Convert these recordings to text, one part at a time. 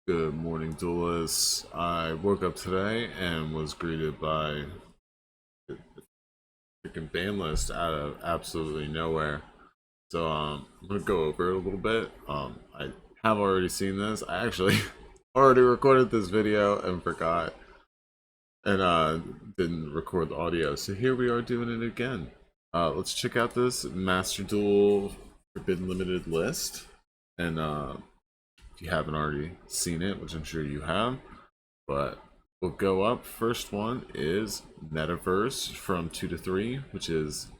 Good morning, duelists. I woke up today and was greeted by the freaking Banlist out of absolutely nowhere. So I'm gonna go over it a little bit. I have already seen this. I actually already recorded this video and forgot and didn't record the audio. So here we are doing it again. Let's check out this Master Duel Forbidden Limited list. And if you haven't already seen it, which I'm sure you have, but we'll go up. First one is Metaverse from 2 to 3, which is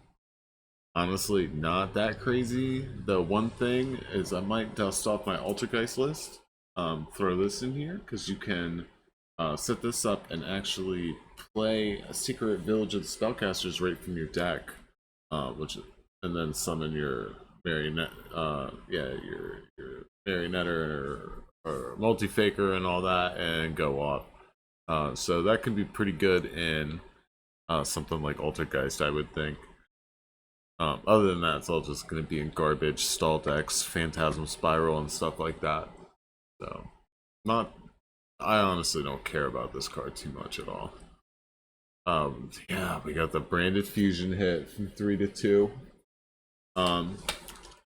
honestly not that crazy. The one thing is I might dust off my Altergeist list, throw this in here, because you can set this up and actually play a Secret Village of the Spellcasters right from your deck, and then summon your marionette, your marionetter or multi-faker and all that, and go off. So that can be pretty good in something like Altergeist, I would think. Other than that, it's all just going to be in garbage, stall decks, Phantasm Spiral, and stuff like that. So, not. I honestly don't care about this card too much at all. Yeah, we got the Branded Fusion hit from 3 to 2.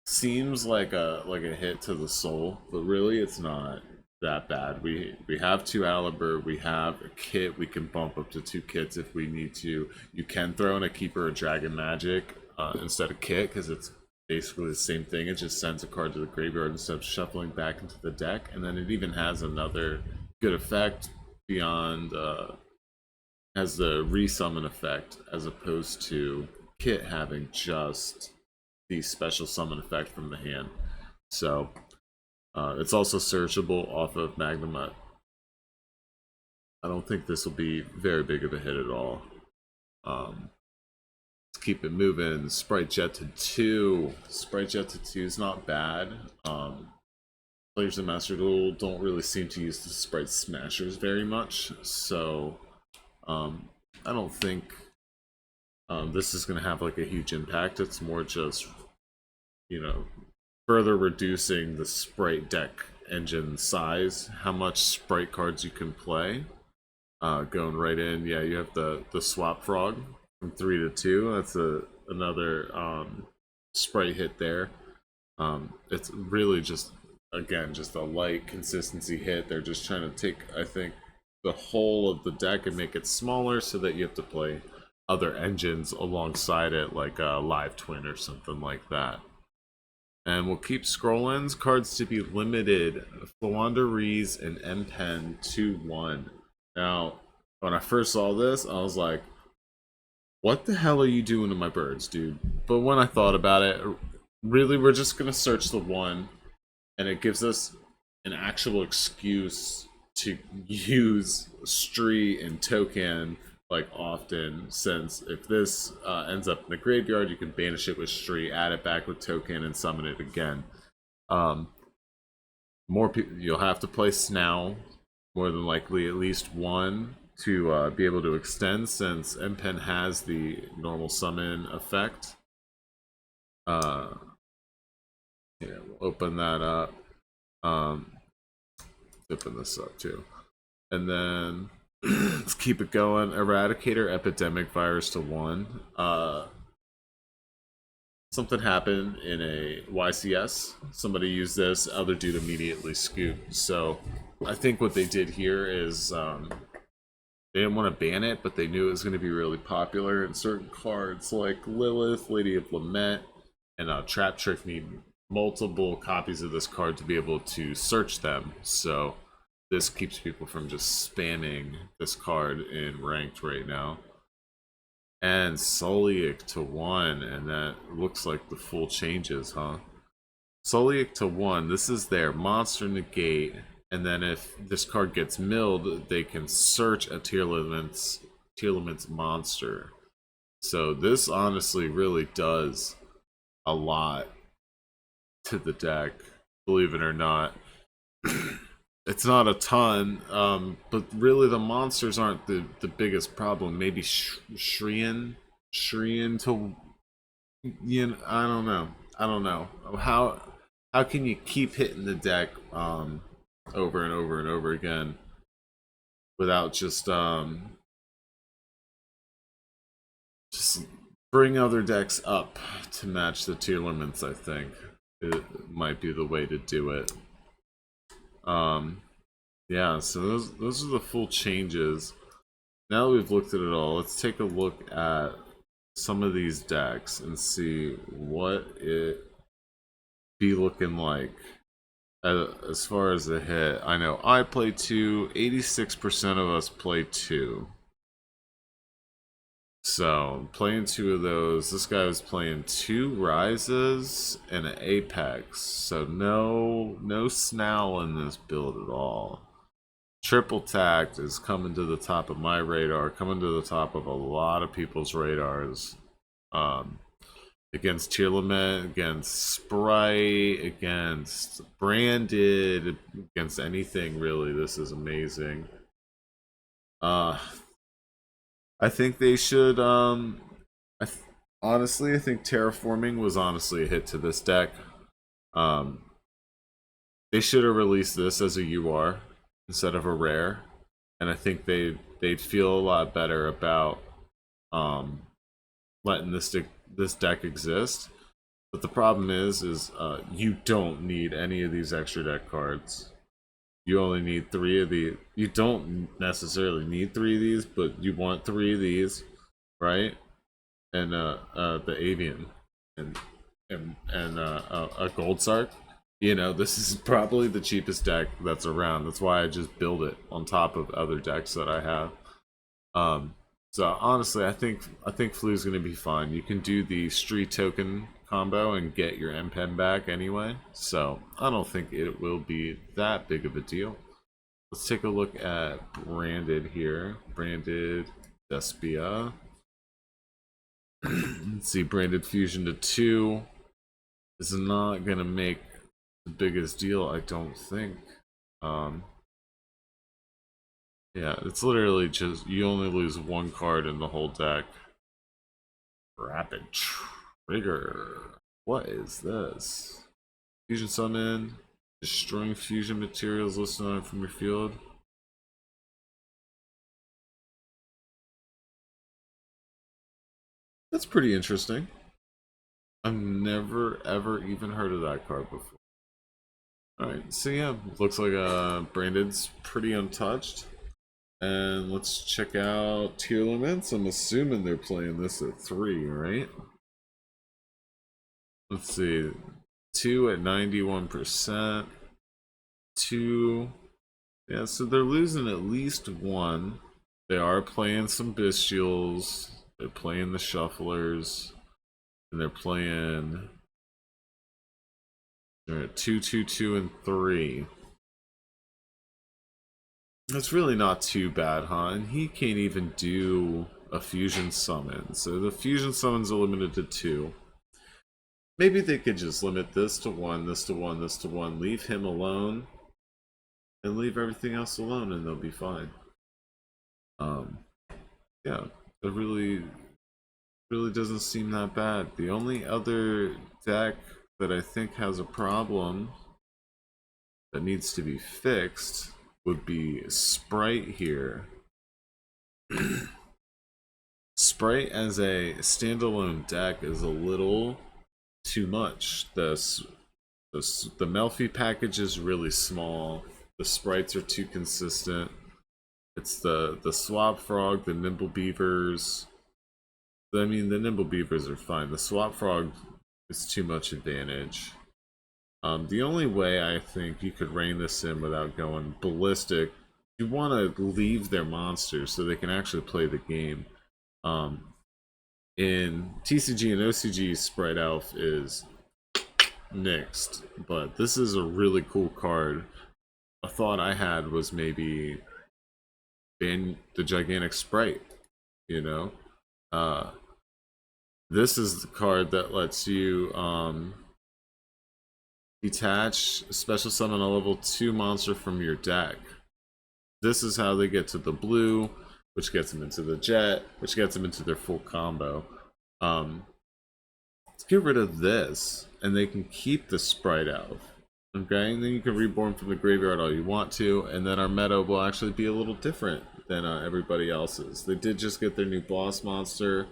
Seems like a hit to the soul, but really it's not that bad. We have 2 Aliber, we have a kit, we can bump up to 2 kits if we need to. You can throw in a Keeper or Dragon Magic instead of kit, because it's basically the same thing. It just sends a card to the graveyard instead of shuffling back into the deck, and then it even has another good effect beyond has the resummon effect, as opposed to kit having just the special summon effect from the hand. So it's also searchable off of Magnum. I don't think this will be very big of a hit at all. Let's keep it moving. Sprite Jet to 2. Sprite Jet to 2 is not bad. Players in Master Duel don't really seem to use the Sprite Smashers very much, so I don't think this is going to have like a huge impact. It's more just, further reducing the Sprite deck engine size, how much Sprite cards you can play. Going right in, yeah, you have the Swap Frog from 3 to 2. That's another Sprite hit there. It's really just, again, just a light consistency hit. They're just trying to take, I think, the whole of the deck and make it smaller so that you have to play other engines alongside it, like a Live Twin or something like that. And we'll keep scrolling. Cards to be limited. Flawanda Rees and M-Pen 2-1. Now, when I first saw this, I was like, what the hell are you doing to my birds, dude? But when I thought about it, really, we're just going to search the 1, and it gives us an actual excuse to use Stree and Token like often, since if this ends up in the graveyard, you can banish it with Stree, add it back with Token, and summon it again. More people, you'll have to play Snow, more than likely at least 1, to be able to extend, since M-Pen has the normal summon effect. Yeah, we'll open that up. Open this up too, and then let's keep it going. Eradicator Epidemic Virus to 1. Something happened in a YCS. Somebody used this, other dude immediately scooped. So I think what they did here is they didn't want to ban it, but they knew it was going to be really popular, and certain cards like Lilith, Lady of Lament, and Trap Trick need multiple copies of this card to be able to search them. So this keeps people from just spamming this card in ranked right now. And Solic to 1, and that looks like the full changes, huh? Solic to 1, this is their monster negate, and then if this card gets milled, they can search a Tearlament's monster. So this honestly really does a lot to the deck, believe it or not. It's not a ton, but really the monsters aren't the biggest problem. Maybe Shrien to, I don't know. How can you keep hitting the deck over and over and over again without just bring other decks up to match the tier limits. I think it might be the way to do it. Yeah, so those are the full changes. Now that we've looked at it all, let's take a look at some of these decks and see what it be looking like as far as the hit. I know I play 2, 86% of us play 2. So, playing 2 of those. This guy was playing 2 Rises and an Apex. So no Snarl in this build at all. Triple Tact is coming to the top of my radar, coming to the top of a lot of people's radars. Against Tier Limit, against Sprite, against Branded, against anything really. This is amazing. I think they should. Honestly, I think Terraforming was honestly a hit to this deck. They should have released this as a UR instead of a rare, and I think they'd feel a lot better about letting this deck exist. But the problem is you don't need any of these extra deck cards. You only need 3 of these. You don't necessarily need 3 of these, but you want 3 of these, right? And the Avian and a Gold Sark. You know, this is probably the cheapest deck that's around. That's why I just build it on top of other decks that I have. So honestly, I think Flu's gonna be fine. You can do the street token combo and get your M-Pen back anyway. So I don't think it will be that big of a deal. Let's take a look at Branded here. Branded Despia. Let's see, Branded Fusion to 2 is not gonna make the biggest deal, I don't think. Yeah, it's literally just you only lose 1 card in the whole deck. Rapid Trigger. What is this? Fusion Summon. Destroying fusion materials listed on it from your field. That's pretty interesting. I've never ever even heard of that card before. Alright, so yeah, looks like Branded's pretty untouched. And let's check out tier limits. I'm assuming they're playing this at 3, right? Let's see. 2 at 91%. 2. Yeah, so they're losing at least 1. They are playing some Bestials. They're playing the Shufflers. And they're playing. They're at 2, 2, 2, and 3. That's really not too bad, huh? And he can't even do a fusion summon. So the fusion summons are limited to 2. Maybe they could just limit this to 1, this to 1, this to 1, leave him alone, and leave everything else alone, and they'll be fine. Yeah, it really doesn't seem that bad. The only other deck that I think has a problem that needs to be fixed would be Sprite here. Sprite as a standalone deck is a little too much. The Melfi package is really small. The sprites are too consistent. It's the Swap Frog, the Nimble Beavers. I mean, the Nimble Beavers are fine. The Swap Frog is too much advantage. The only way I think you could rein this in without going ballistic, you want to leave their monsters so they can actually play the game. In TCG and OCG, Sprite Elf is nixed, but this is a really cool card. A thought I had was maybe ban the Gigantic Sprite, you know? This is the card that lets you detach special summon a level 2 monster from your deck. This is how they get to the blue, which gets them into the jet, which gets them into their full combo. Let's get rid of this, and they can keep the Sprite Elf. Okay, and then you can reborn from the graveyard all you want to, and then our meta will actually be a little different than everybody else's. They did just get their new boss monster.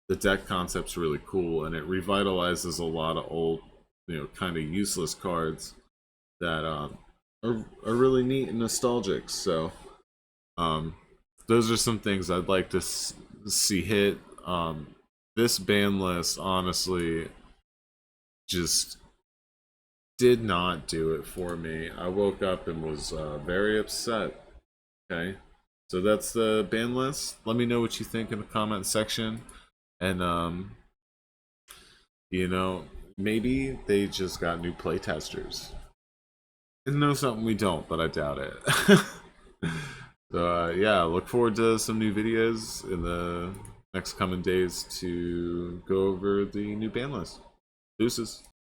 The deck concept's really cool, and it revitalizes a lot of old, kind of useless cards that are really neat and nostalgic. So, um, those are some things I'd like to see hit. This ban list, honestly, just did not do it for me. I woke up and was very upset. Okay, so that's the ban list. Let me know what you think in the comment section, and you know, maybe they just got new playtesters. And know something we don't, but I doubt it. So yeah, look forward to some new videos in the next coming days to go over the new ban list. Deuces.